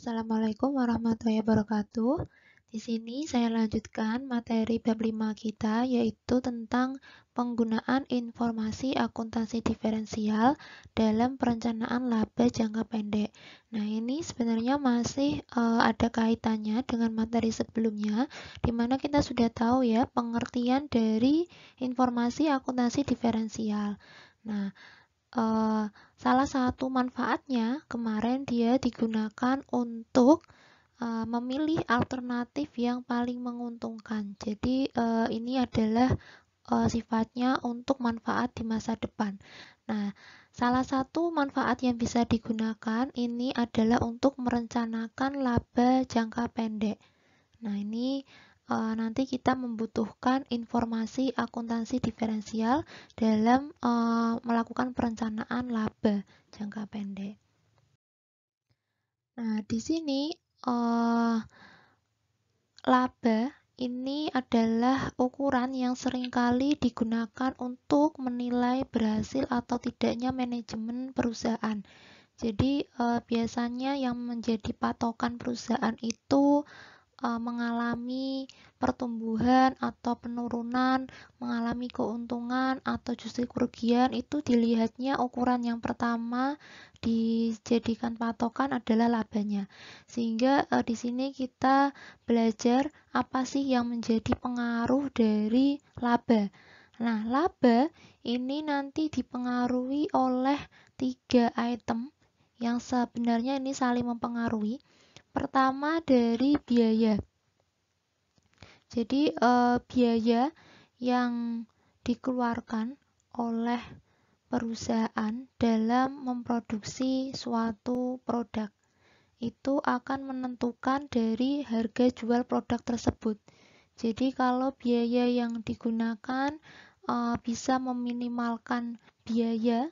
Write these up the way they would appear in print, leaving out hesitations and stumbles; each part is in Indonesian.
Assalamualaikum warahmatullahi wabarakatuh. Di sini saya lanjutkan materi bab 5 kita, yaitu tentang penggunaan informasi akuntansi diferensial dalam perencanaan laba jangka pendek. Nah, ini sebenarnya masih ada kaitannya dengan materi sebelumnya, di mana kita sudah tahu ya pengertian dari informasi akuntansi diferensial. Nah, salah satu manfaatnya kemarin dia digunakan untuk memilih alternatif yang paling menguntungkan. Jadi ini adalah sifatnya untuk manfaat di masa depan. Nah, salah satu manfaat yang bisa digunakan ini adalah untuk merencanakan laba jangka pendek. Nah, ini nanti kita membutuhkan informasi akuntansi diferensial dalam melakukan perencanaan laba jangka pendek. Nah, di sini laba ini adalah ukuran yang seringkali digunakan untuk menilai berhasil atau tidaknya manajemen perusahaan. Jadi, biasanya yang menjadi patokan perusahaan itu mengalami pertumbuhan atau penurunan, mengalami keuntungan atau justru kerugian, itu dilihatnya ukuran yang pertama dijadikan patokan adalah labanya. Sehingga di sini kita belajar apa sih yang menjadi pengaruh dari laba. Nah, laba ini nanti dipengaruhi oleh 3 item yang sebenarnya ini saling mempengaruhi. Pertama dari biaya. Jadi biaya yang dikeluarkan oleh perusahaan dalam memproduksi suatu produk itu akan menentukan dari harga jual produk tersebut. Jadi kalau biaya yang digunakan bisa meminimalkan biaya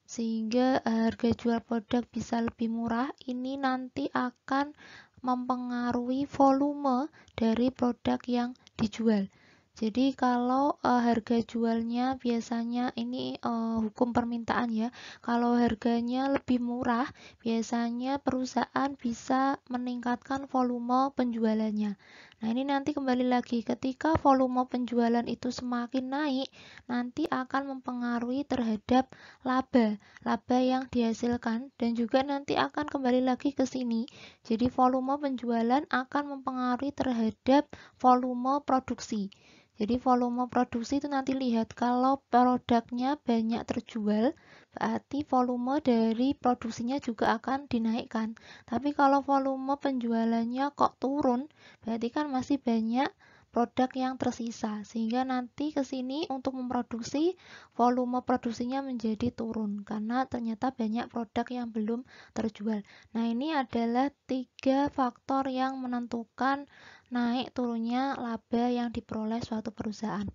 sehingga harga jual produk bisa lebih murah, ini nanti akan mempengaruhi volume dari produk yang dijual. Jadi kalau harga jualnya biasanya ini hukum permintaan ya. Kalau harganya lebih murah, biasanya perusahaan bisa meningkatkan volume penjualannya. Nah, ini nanti kembali lagi ketika volume penjualan itu semakin naik, nanti akan mempengaruhi terhadap laba yang dihasilkan, dan juga nanti akan kembali lagi ke sini. Jadi volume penjualan akan mempengaruhi terhadap volume produksi. Jadi volume produksi itu nanti lihat kalau produknya banyak terjual, berarti volume dari produksinya juga akan dinaikkan. Tapi kalau volume penjualannya kok turun, berarti kan masih banyak produk yang tersisa, sehingga nanti ke sini untuk memproduksi volume produksinya menjadi turun karena ternyata banyak produk yang belum terjual. Nah, ini adalah 3 faktor yang menentukan naik turunnya laba yang diperoleh suatu perusahaan.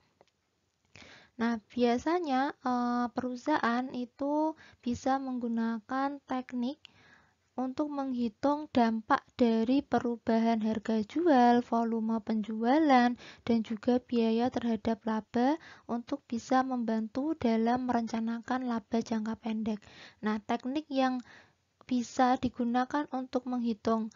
Nah, biasanya perusahaan itu bisa menggunakan teknik untuk menghitung dampak dari perubahan harga jual, volume penjualan, dan juga biaya terhadap laba untuk bisa membantu dalam merencanakan laba jangka pendek. Nah, teknik yang bisa digunakan untuk menghitung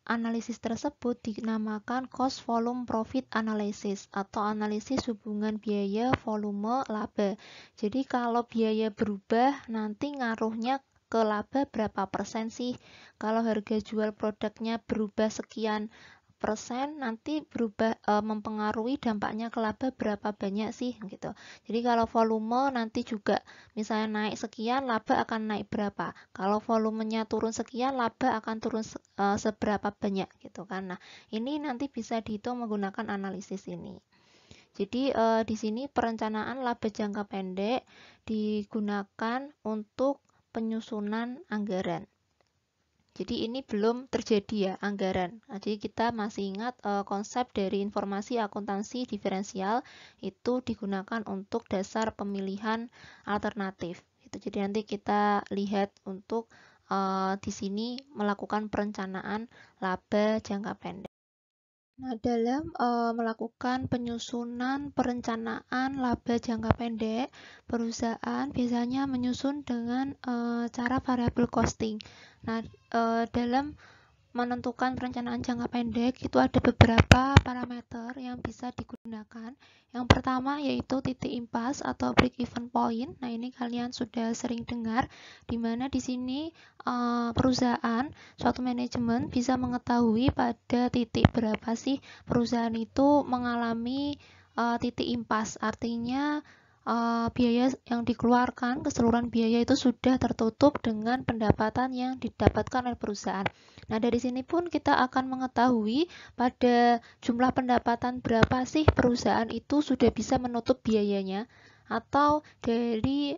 analisis tersebut dinamakan cost volume profit analysis atau analisis hubungan biaya volume laba. Jadi kalau biaya berubah nanti ngaruhnya ke laba berapa persen sih? Kalau harga jual produknya berubah sekian persen, nanti berubah mempengaruhi dampaknya ke laba berapa banyak sih gitu. Jadi kalau volume nanti juga misalnya naik sekian, laba akan naik berapa. Kalau volumenya turun sekian, laba akan turun seberapa banyak gitu kan. Nah, ini nanti bisa dihitung menggunakan analisis ini. Jadi di sini perencanaan laba jangka pendek digunakan untuk penyusunan anggaran. Jadi ini belum terjadi ya anggaran. Nah, jadi kita masih ingat konsep dari informasi akuntansi diferensial itu digunakan untuk dasar pemilihan alternatif. Jadi nanti kita lihat untuk di sini melakukan perencanaan laba jangka pendek. Nah, dalam melakukan penyusunan perencanaan laba jangka pendek, perusahaan biasanya menyusun dengan cara variable costing. Nah, dalam menentukan perencanaan jangka pendek itu ada beberapa parameter yang bisa digunakan. Yang pertama yaitu titik impas atau break even point. Nah, ini kalian sudah sering dengar, di mana di sini perusahaan, suatu manajemen bisa mengetahui pada titik berapa sih perusahaan itu mengalami titik impas. Artinya biaya yang dikeluarkan, keseluruhan biaya itu sudah tertutup dengan pendapatan yang didapatkan oleh perusahaan. Nah, dari sini pun kita akan mengetahui pada jumlah pendapatan berapa sih perusahaan itu sudah bisa menutup biayanya, atau dari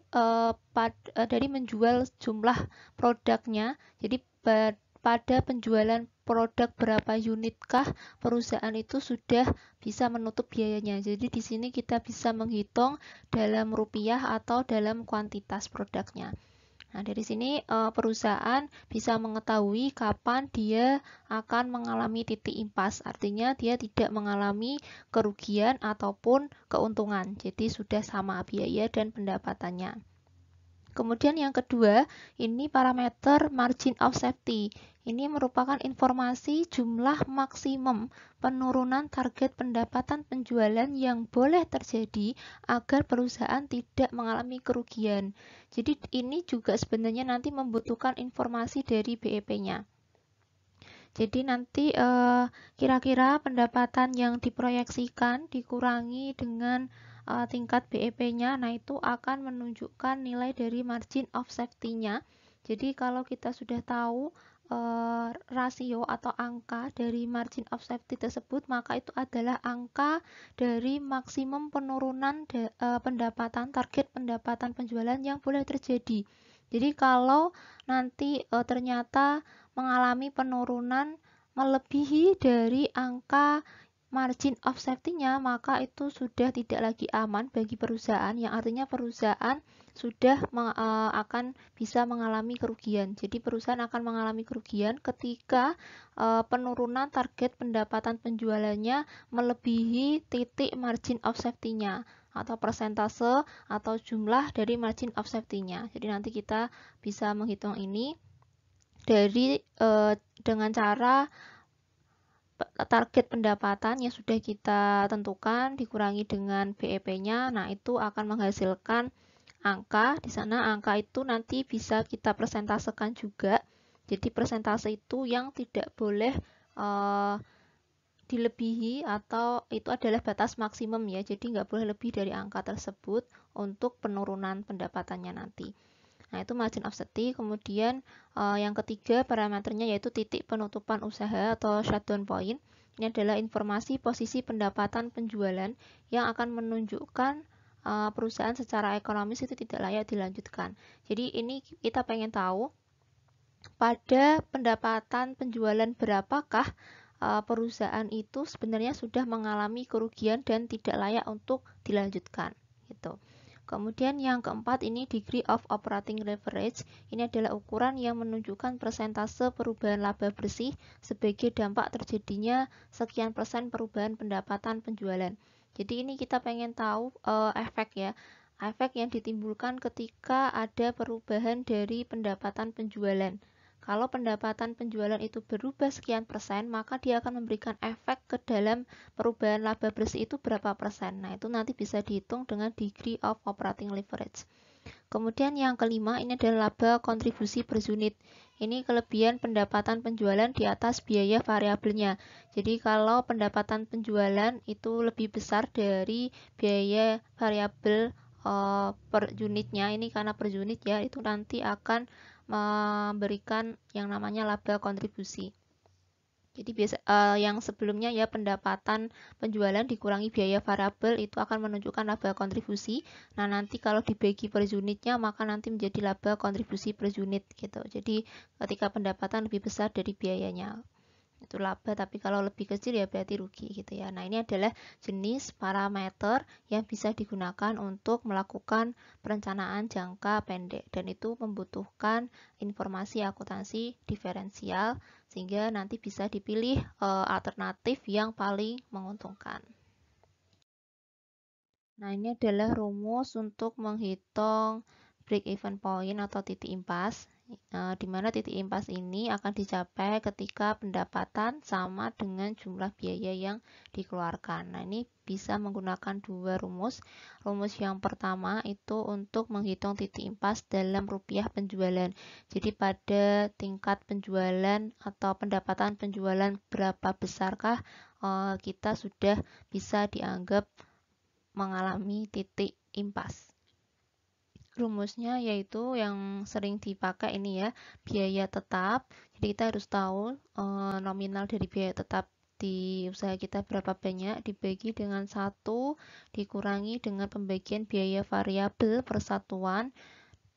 menjual jumlah produknya. Jadi pada penjualan produk berapa unitkah perusahaan itu sudah bisa menutup biayanya. Jadi di sini kita bisa menghitung dalam rupiah atau dalam kuantitas produknya. Nah, dari sini perusahaan bisa mengetahui kapan dia akan mengalami titik impas. Artinya dia tidak mengalami kerugian ataupun keuntungan. Jadi sudah sama biaya dan pendapatannya. Kemudian yang kedua, ini parameter margin of safety. Ini merupakan informasi jumlah maksimum penurunan target pendapatan penjualan yang boleh terjadi agar perusahaan tidak mengalami kerugian. Jadi ini juga sebenarnya nanti membutuhkan informasi dari BEP-nya. Jadi nanti kira-kira pendapatan yang diproyeksikan dikurangi dengan tingkat BEP-nya, nah itu akan menunjukkan nilai dari margin of safety-nya. Jadi kalau kita sudah tahu rasio atau angka dari margin of safety tersebut, maka itu adalah angka dari maksimum penurunan pendapatan, target pendapatan penjualan yang boleh terjadi. Jadi kalau nanti ternyata mengalami penurunan melebihi dari angka margin of safety-nya, maka itu sudah tidak lagi aman bagi perusahaan, yang artinya perusahaan sudah akan bisa mengalami kerugian. Jadi perusahaan akan mengalami kerugian ketika penurunan target pendapatan penjualannya melebihi titik margin of safety-nya atau persentase atau jumlah dari margin of safety-nya. Jadi nanti kita bisa menghitung ini dengan cara target pendapatan yang sudah kita tentukan dikurangi dengan BEP-nya. Nah, itu akan menghasilkan angka. Di sana angka itu nanti bisa kita persentasekan juga. Jadi persentase itu yang tidak boleh dilebihi, atau itu adalah batas maksimum ya. Jadi nggak boleh lebih dari angka tersebut untuk penurunan pendapatannya nanti. Nah, itu margin of safety. Kemudian yang ketiga parameternya yaitu titik penutupan usaha atau shutdown point. Ini adalah informasi posisi pendapatan penjualan yang akan menunjukkan perusahaan secara ekonomis itu tidak layak dilanjutkan. Jadi ini kita pengen tahu pada pendapatan penjualan berapakah perusahaan itu sebenarnya sudah mengalami kerugian dan tidak layak untuk dilanjutkan gitu. Kemudian yang keempat ini degree of operating leverage. Ini adalah ukuran yang menunjukkan persentase perubahan laba bersih sebagai dampak terjadinya sekian persen perubahan pendapatan penjualan. Jadi ini kita pengen tahu efek ya. Efek yang ditimbulkan ketika ada perubahan dari pendapatan penjualan. Kalau pendapatan penjualan itu berubah sekian persen, maka dia akan memberikan efek ke dalam perubahan laba bersih itu berapa persen. Nah, itu nanti bisa dihitung dengan degree of operating leverage. Kemudian yang kelima ini adalah laba kontribusi per unit. Ini kelebihan pendapatan penjualan di atas biaya variabelnya. Jadi kalau pendapatan penjualan itu lebih besar dari biaya variabel per unitnya, ini karena per unit ya, itu nanti akan memberikan yang namanya laba kontribusi. Jadi yang sebelumnya ya pendapatan penjualan dikurangi biaya variabel itu akan menunjukkan laba kontribusi. Nah, nanti kalau dibagi per unitnya maka nanti menjadi laba kontribusi per unit gitu. Jadi ketika pendapatan lebih besar dari biayanya itu laba, tapi kalau lebih kecil ya berarti rugi gitu ya. Nah, ini adalah jenis parameter yang bisa digunakan untuk melakukan perencanaan jangka pendek, dan itu membutuhkan informasi akuntansi diferensial sehingga nanti bisa dipilih alternatif yang paling menguntungkan. Nah, ini adalah rumus untuk menghitung break even point atau titik impas. di mana titik impas ini akan dicapai ketika pendapatan sama dengan jumlah biaya yang dikeluarkan. Nah, ini bisa menggunakan dua rumus. Rumus yang pertama itu untuk menghitung titik impas dalam rupiah penjualan. Jadi pada tingkat penjualan atau pendapatan penjualan berapa besarkah kita sudah bisa dianggap mengalami titik impas. Rumusnya yaitu yang sering dipakai ini ya, biaya tetap. Jadi kita harus tahu nominal dari biaya tetap di usaha kita berapa banyak, dibagi dengan 1 dikurangi dengan pembagian biaya variabel persatuan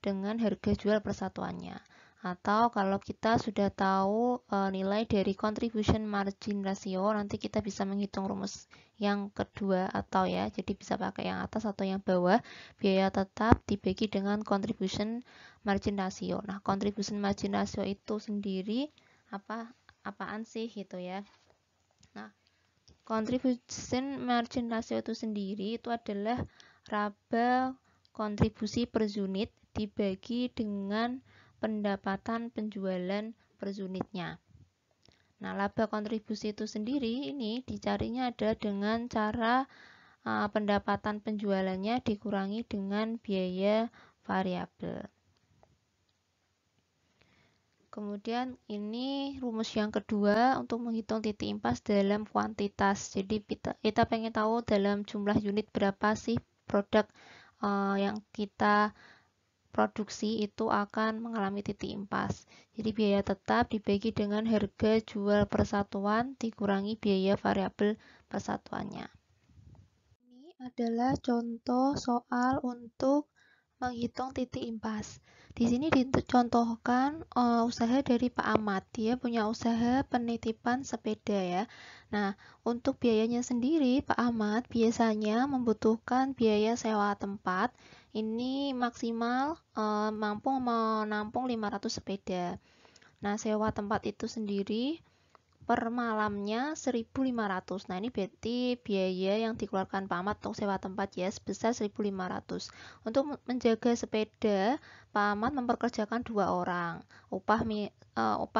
dengan harga jual persatuannya. Atau kalau kita sudah tahu nilai dari contribution margin ratio, nanti kita bisa menghitung rumus yang kedua atau ya, jadi bisa pakai yang atas atau yang bawah. Biaya tetap dibagi dengan contribution margin ratio. Nah, contribution margin ratio itu sendiri apaan sih gitu ya. Nah, contribution margin ratio itu sendiri itu adalah laba kontribusi per unit dibagi dengan pendapatan penjualan per unitnya. Nah, laba kontribusi itu sendiri ini dicarinya adalah dengan cara pendapatan penjualannya dikurangi dengan biaya variabel. Kemudian ini rumus yang kedua untuk menghitung titik impas dalam kuantitas. Jadi kita pengen tahu dalam jumlah unit berapa sih produk yang kita produksi itu akan mengalami titik impas. Jadi biaya tetap dibagi dengan harga jual persatuan dikurangi biaya variabel persatuannya. Ini adalah contoh soal untuk menghitung titik impas. Di sini dicontohkan usaha dari Pak Ahmad. Dia punya usaha penitipan sepeda ya. Nah, untuk biayanya sendiri Pak Ahmad biasanya membutuhkan biaya sewa tempat. Ini maksimal mampu menampung 500 sepeda. Nah, sewa tempat itu sendiri per malamnya 1.500. Nah, ini berarti biaya yang dikeluarkan Pak Ahmad untuk sewa tempat ya sebesar 1.500. Untuk menjaga sepeda, Pak Ahmad memperkerjakan 2 orang. Upah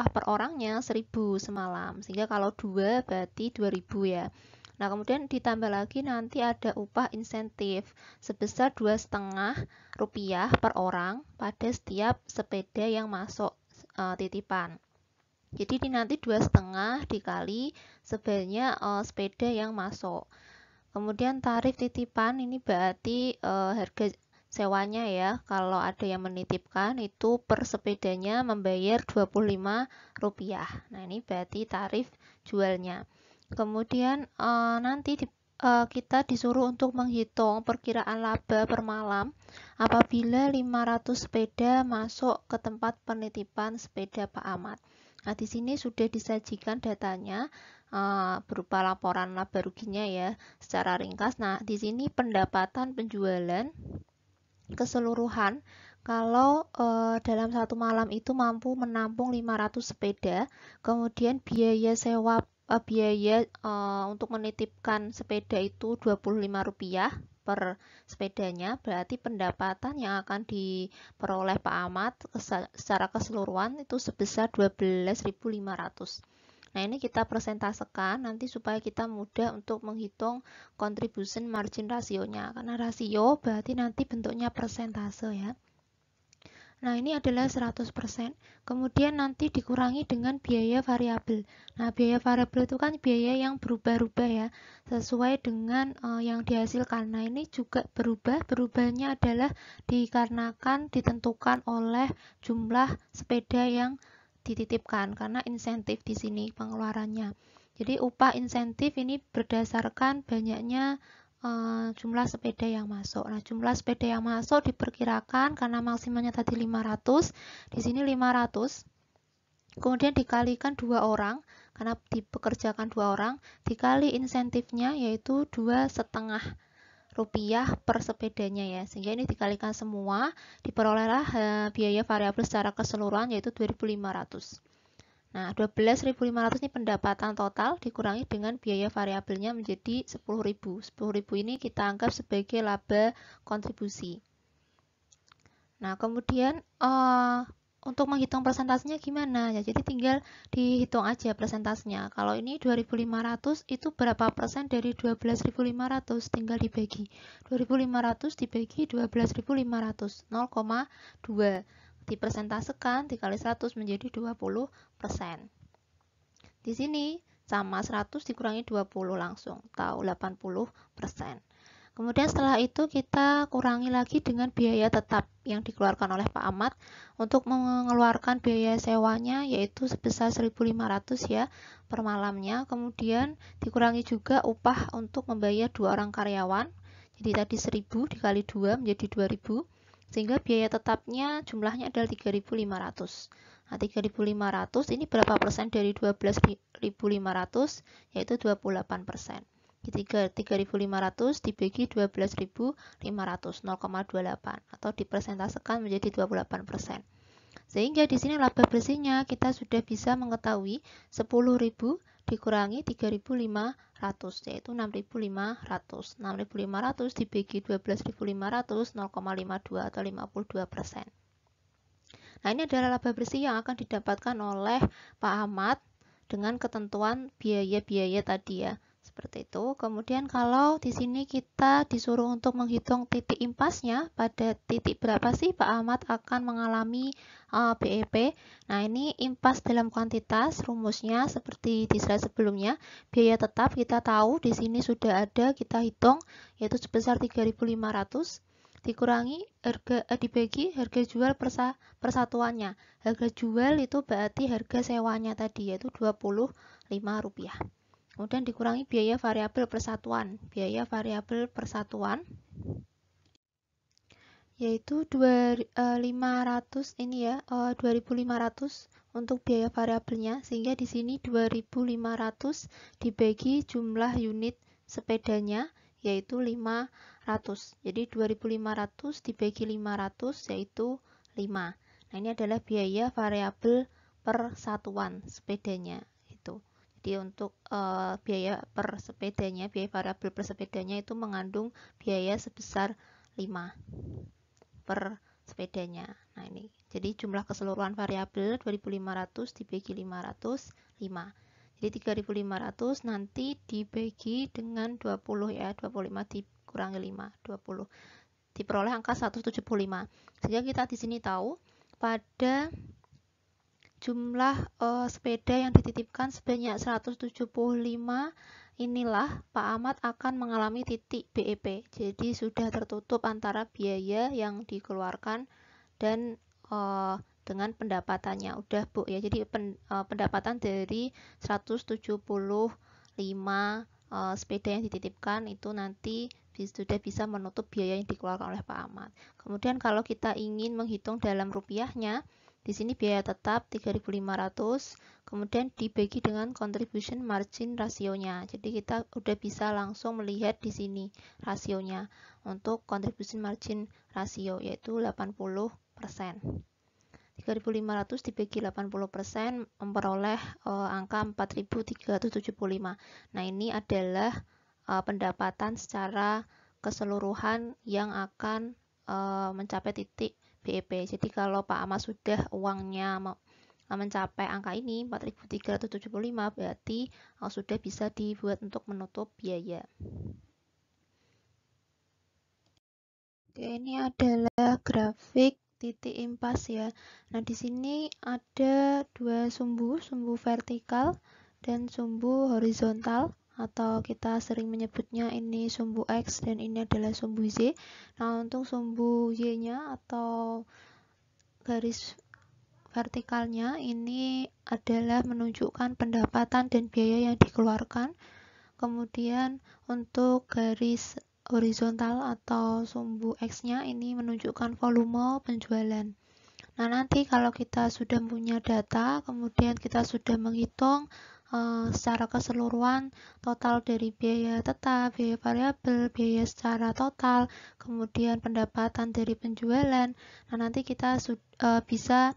per orangnya 1.000 semalam. Sehingga kalau 2 berarti 2.000 ya. Nah, kemudian ditambah lagi nanti ada upah insentif sebesar Rp2,5 per orang pada setiap sepeda yang masuk titipan. Jadi ini nanti 2,5 dikali sebanyak sepeda yang masuk. Kemudian tarif titipan ini berarti harga sewanya ya. Kalau ada yang menitipkan itu per sepedanya membayar Rp25. Nah, ini berarti tarif jualnya. Kemudian nanti kita disuruh untuk menghitung perkiraan laba per malam apabila 500 sepeda masuk ke tempat penitipan sepeda Pak Ahmad. Nah, di sini sudah disajikan datanya berupa laporan laba ruginya ya secara ringkas. Nah, di sini pendapatan penjualan keseluruhan kalau dalam satu malam itu mampu menampung 500 sepeda, kemudian biaya sewa biaya untuk menitipkan sepeda itu Rp25 per sepedanya, berarti pendapatan yang akan diperoleh Pak Ahmad secara keseluruhan itu sebesar 12.500. Nah, ini kita persentasekan nanti supaya kita mudah untuk menghitung contribution margin rasionya. Karena rasio berarti nanti bentuknya persentase ya. Nah, ini adalah 100%. Kemudian nanti dikurangi dengan biaya variabel. Nah, biaya variabel itu kan biaya yang berubah-ubah ya, sesuai dengan yang dihasilkan. Nah, ini juga berubah. Berubahnya adalah dikarenakan ditentukan oleh jumlah sepeda yang dititipkan karena insentif di sini pengeluarannya. Jadi upah insentif ini berdasarkan banyaknya jumlah sepeda yang masuk. Nah, jumlah sepeda yang masuk diperkirakan karena maksimalnya tadi 500, di sini 500. Kemudian dikalikan 2 orang karena dipekerjakan 2 orang, dikali insentifnya yaitu Rp2,5 per sepedanya ya. Sehingga ini dikalikan semua, diperolehlah biaya variabel secara keseluruhan yaitu 2.500. Nah, 12.500 ini pendapatan total dikurangi dengan biaya variabelnya menjadi 10.000. 10.000 ini kita anggap sebagai laba kontribusi. Nah, kemudian untuk menghitung persentasenya gimana ya, jadi tinggal dihitung aja persentasenya. Kalau ini 2.500 itu berapa persen dari 12.500, tinggal dibagi 2.500 dibagi 12.500, 0,2 dipersentasekan dikali 100 menjadi 20%. Di sini sama 100 dikurangi 20 langsung tahu 80%. Kemudian setelah itu kita kurangi lagi dengan biaya tetap yang dikeluarkan oleh Pak Ahmad untuk mengeluarkan biaya sewanya, yaitu sebesar 1.500 ya per malamnya. Kemudian dikurangi juga upah untuk membayar 2 orang karyawan. Jadi tadi 1.000 dikali 2 menjadi 2.000, sehingga biaya tetapnya jumlahnya adalah 3.500. Nah, 3.500 ini berapa persen dari 12.500? Yaitu 28%. 3.500 dibagi 12.500, 0,28 atau dipersentasekan menjadi 28%. Sehingga di sini laba bersihnya kita sudah bisa mengetahui 10.000 dikurangi 3.500, yaitu 6.500. 6.500 dibagi 12.500, 0,52 atau 52%. Nah, ini adalah laba bersih yang akan didapatkan oleh Pak Ahmad dengan ketentuan biaya-biaya tadi ya. Seperti itu. Kemudian kalau di sini kita disuruh untuk menghitung titik impasnya, pada titik berapa sih Pak Ahmad akan mengalami BEP. Nah, ini impas dalam kuantitas, rumusnya seperti di slide sebelumnya. Biaya tetap kita tahu di sini sudah ada, kita hitung, yaitu sebesar 3.500 dikurangi dibagi harga jual persatuannya. Harga jual itu berarti harga sewanya tadi, yaitu Rp25. Kemudian dikurangi biaya variabel persatuan. Biaya variabel persatuan yaitu 500 ini ya, 2.500 untuk biaya variabelnya, sehingga di sini 2.500 dibagi jumlah unit sepedanya yaitu 500. Jadi 2.500 dibagi 500 yaitu 5. Nah, ini adalah biaya variabel persatuan sepedanya itu. Jadi untuk biaya per sepedanya, biaya variabel per sepedanya itu mengandung biaya sebesar 5 per sepedanya. Nah, ini. Jadi jumlah keseluruhan variabel 2.500 dibagi 500, 5. Jadi 3.500 nanti dibagi dengan 20 ya, 25 dikurangi 5, 20. Diperoleh angka 175. Sehingga kita di sini tahu pada jumlah sepeda yang dititipkan sebanyak 175, inilah Pak Ahmad akan mengalami titik BEP. Jadi sudah tertutup antara biaya yang dikeluarkan dan dengan pendapatannya. Udah Bu ya. Jadi pendapatan dari 175 sepeda yang dititipkan itu nanti sudah bisa menutup biaya yang dikeluarkan oleh Pak Ahmad. Kemudian kalau kita ingin menghitung dalam rupiahnya, di sini biaya tetap 3.500, kemudian dibagi dengan contribution margin rasionya. Jadi kita udah bisa langsung melihat di sini rasionya untuk contribution margin rasio yaitu 80%. 3.500 dibagi 80% memperoleh angka 4.375. Nah, ini adalah pendapatan secara keseluruhan yang akan mencapai titik BEP. Jadi kalau Pak Ahmad sudah uangnya mencapai angka ini 4.375, berarti sudah bisa dibuat untuk menutup biaya. Oke, ini adalah grafik titik impas ya. Nah, di sini ada dua sumbu vertikal dan sumbu horizontal, atau kita sering menyebutnya ini sumbu X dan ini adalah sumbu Z. Nah, untuk sumbu Y-nya atau garis vertikalnya ini adalah menunjukkan pendapatan dan biaya yang dikeluarkan. Kemudian untuk garis horizontal atau sumbu X-nya ini menunjukkan volume penjualan. Nah, nanti kalau kita sudah punya data, kemudian kita sudah menghitung secara keseluruhan total dari biaya tetap, biaya variabel, biaya secara total, kemudian pendapatan dari penjualan. Nah, nanti kita bisa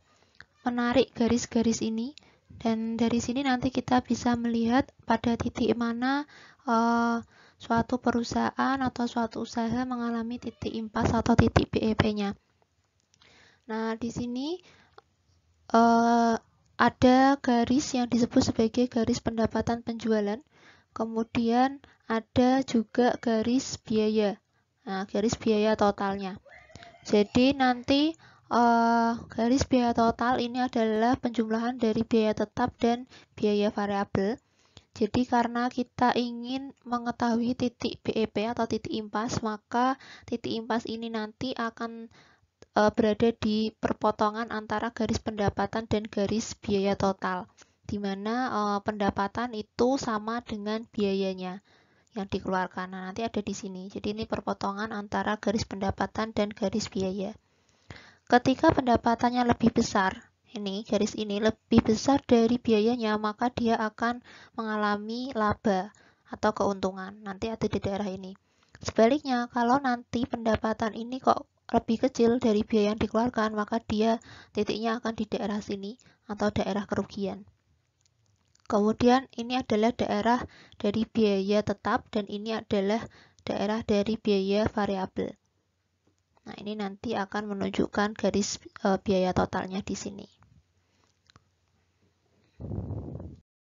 menarik garis-garis ini, dan dari sini nanti kita bisa melihat pada titik mana suatu perusahaan atau suatu usaha mengalami titik impas atau titik BEP-nya. Nah, di sini ada garis yang disebut sebagai garis pendapatan penjualan, kemudian ada juga garis biaya. Nah, garis biaya totalnya. Jadi nanti garis biaya total ini adalah penjumlahan dari biaya tetap dan biaya variabel. Jadi karena kita ingin mengetahui titik BEP atau titik impas, maka titik impas ini nanti akan berada di perpotongan antara garis pendapatan dan garis biaya total, di mana pendapatan itu sama dengan biayanya yang dikeluarkan. Nah, nanti ada di sini. Jadi ini perpotongan antara garis pendapatan dan garis biaya. Ketika pendapatannya lebih besar, ini garis ini lebih besar dari biayanya, maka dia akan mengalami laba atau keuntungan. Nanti ada di daerah ini. Sebaliknya, kalau nanti pendapatan ini kok lebih kecil dari biaya yang dikeluarkan, maka dia titiknya akan di daerah sini atau daerah kerugian. Kemudian ini adalah daerah dari biaya tetap dan ini adalah daerah dari biaya variabel. Nah, ini nanti akan menunjukkan garis biaya totalnya di sini.